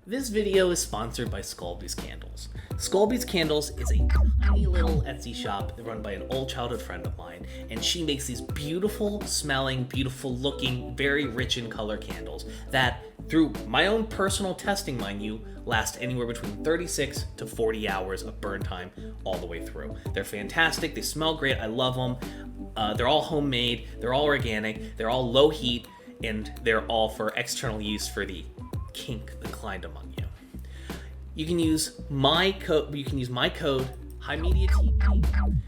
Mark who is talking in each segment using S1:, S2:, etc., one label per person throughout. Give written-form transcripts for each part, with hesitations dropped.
S1: This video is sponsored by Sculby's Candles. Sculby's Candles is a tiny little Etsy shop run by an old childhood friend of mine, and she makes these beautiful smelling, beautiful looking, very rich in color candles that, through my own personal testing, mind you, last anywhere between 36 to 40 hours of burn time all the way through. They're fantastic, they smell great, I love them. They're all homemade, they're all organic, they're all low heat, and they're all for external use for the kink inclined among you. You can use my code HIMediaTV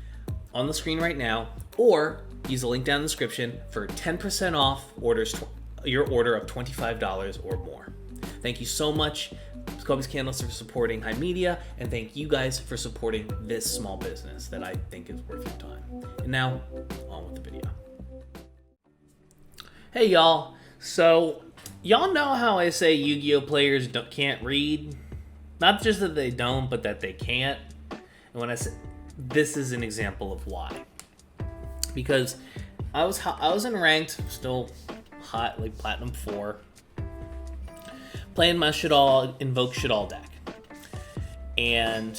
S1: on the screen right now, or use the link down in the description for 10% off your order of $25 or more. Thank you so much, Sculby's Candles, for supporting HIMedia, and thank you guys for supporting this small business that I think is worth your time. And now, on with the video. Hey y'all, so y'all know how I say Yu-Gi-Oh players can't read? Not just that they don't, but that they can't. And when I say, this is an example of why. Because I was in ranked, still hot, like Platinum 4, playing my Invoke Shadal deck. And,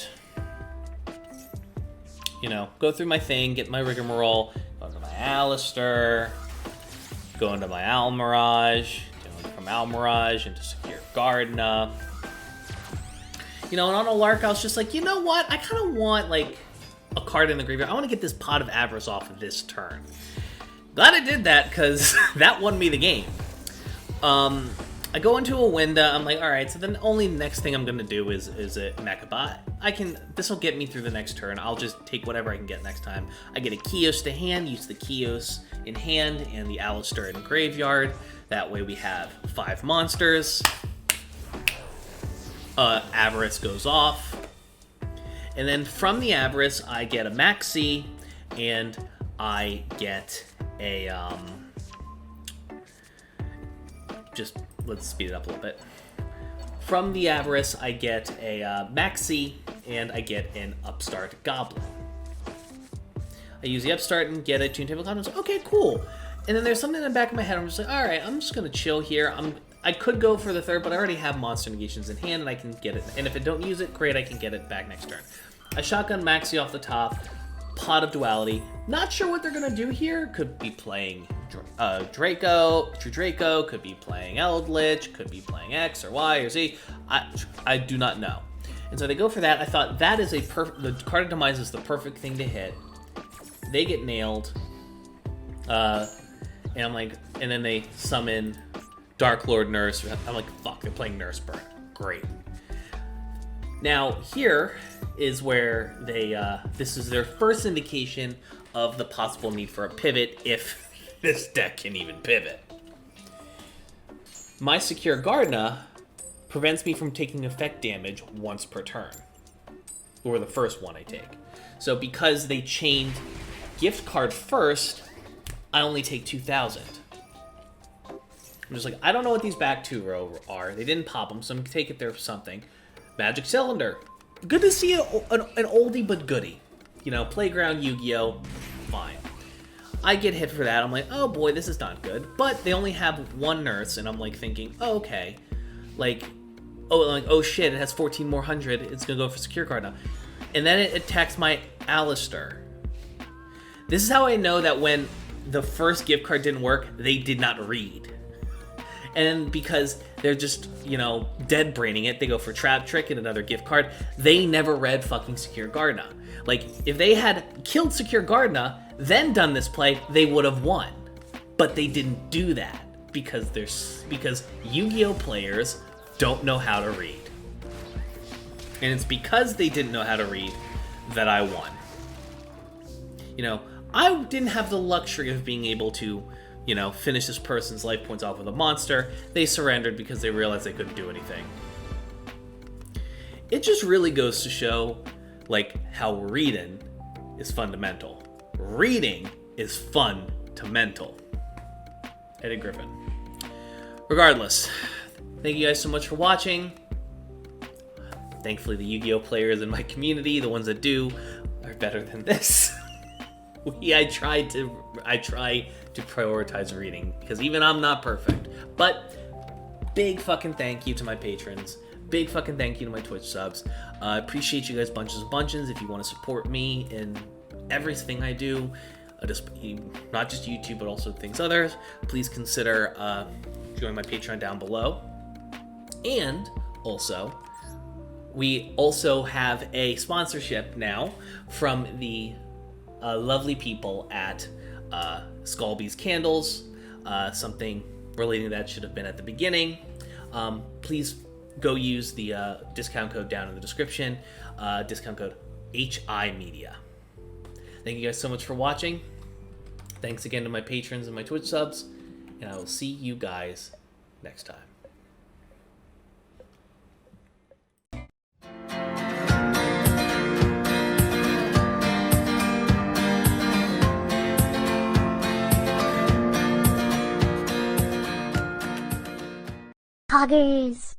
S1: you know, go through my thing, get my rigmarole, go to my Alistair, go into my Almirage, going from Almirage into Secure Gardna. You know, and on a lark, I was just like, you know what? I kind of want, like, a card in the graveyard. I want to get this Pot of Avarice off of this turn. Glad I did that, because that won me the game. I go into a window. I'm like, all right, so then the only next thing I'm going to do is a Mechaba. This will get me through the next turn. I'll just take whatever I can get next time. I get a Kios to hand, use the Kios in hand and the Alistair in graveyard. That way we have 5 monsters. Avarice goes off. And then from the Avarice, I get a Maxi, and I get a, let's speed it up a little bit. From the Avarice, I get a Maxi, and I get an Upstart Goblin. I use the Upstart and get a Toon Table Goblin. Okay, cool. And then there's something in the back of my head. I'm just like, all right, I'm just going to chill here. I could go for the third, but I already have Monster Negations in hand, and I can get it. And if I don't use it, great, I can get it back next turn. I shotgun Maxi off the top, Pot of Duality. Not sure what they're going to do here. Could be playing Draco, True Draco, could be playing Eldritch, could be playing X or Y or Z. I do not know. And so they go for that. I thought that is the card of Demise is the perfect thing to hit. They get nailed. And I'm like, and then they summon Dark Lord Nurse. I'm like, fuck, they're playing Nurse Burn. Great. Now, here is where they, this is their first indication of the possible need for a pivot, if this deck can even pivot. My Secure Gardna prevents me from taking effect damage once per turn, or the first one I take. So because they chained Gift Card first, I only take 2,000. I'm just like, I don't know what these back 2 row are. They didn't pop them, so I'm going to take it there for something. Magic Cylinder. Good to see an oldie but goodie. You know, Playground Yu-Gi-Oh! Fine. I get hit for that. I'm like, oh boy, this is not good. But they only have 1 nurse, and I'm like thinking, oh, okay. Like, oh shit, it has 14 more hundred. It's going to go for Secure Card now. And then it attacks my Alistair. This is how I know that when the first gift card didn't work, they did not read. And because they're just, you know, dead braining it, they go for Trap Trick and another gift card. They never read fucking Secure Gardna. Like, if they had killed Secure Gardna, then done this play, they would have won. But they didn't do that because Yu-Gi-Oh players don't know how to read. And it's because they didn't know how to read that I won. You know, I didn't have the luxury of being able to, you know, finish this person's life points off with a monster. They surrendered because they realized they couldn't do anything. It just really goes to show, like, how reading is fundamental. Reading is fundamental. Eddie Griffin. Regardless, thank you guys so much for watching. Thankfully, the Yu-Gi-Oh players in my community, the ones that do, are better than this. I try to prioritize reading because even I'm not perfect. But big fucking thank you to my patrons. big fucking thank you to my Twitch subs. I appreciate you guys bunches and bunches. If you want to support me in everything I do, not just YouTube, but also things others, please consider joining my Patreon down below. And also, we also have a sponsorship now from the lovely people at Skullby's Candles. Something relating to that should have been at the beginning. Please go use the discount code down in the description. Discount code HIMedia. Thank you guys so much for watching. Thanks again to my patrons and my Twitch subs. And I will see you guys next time.
S2: Poggers.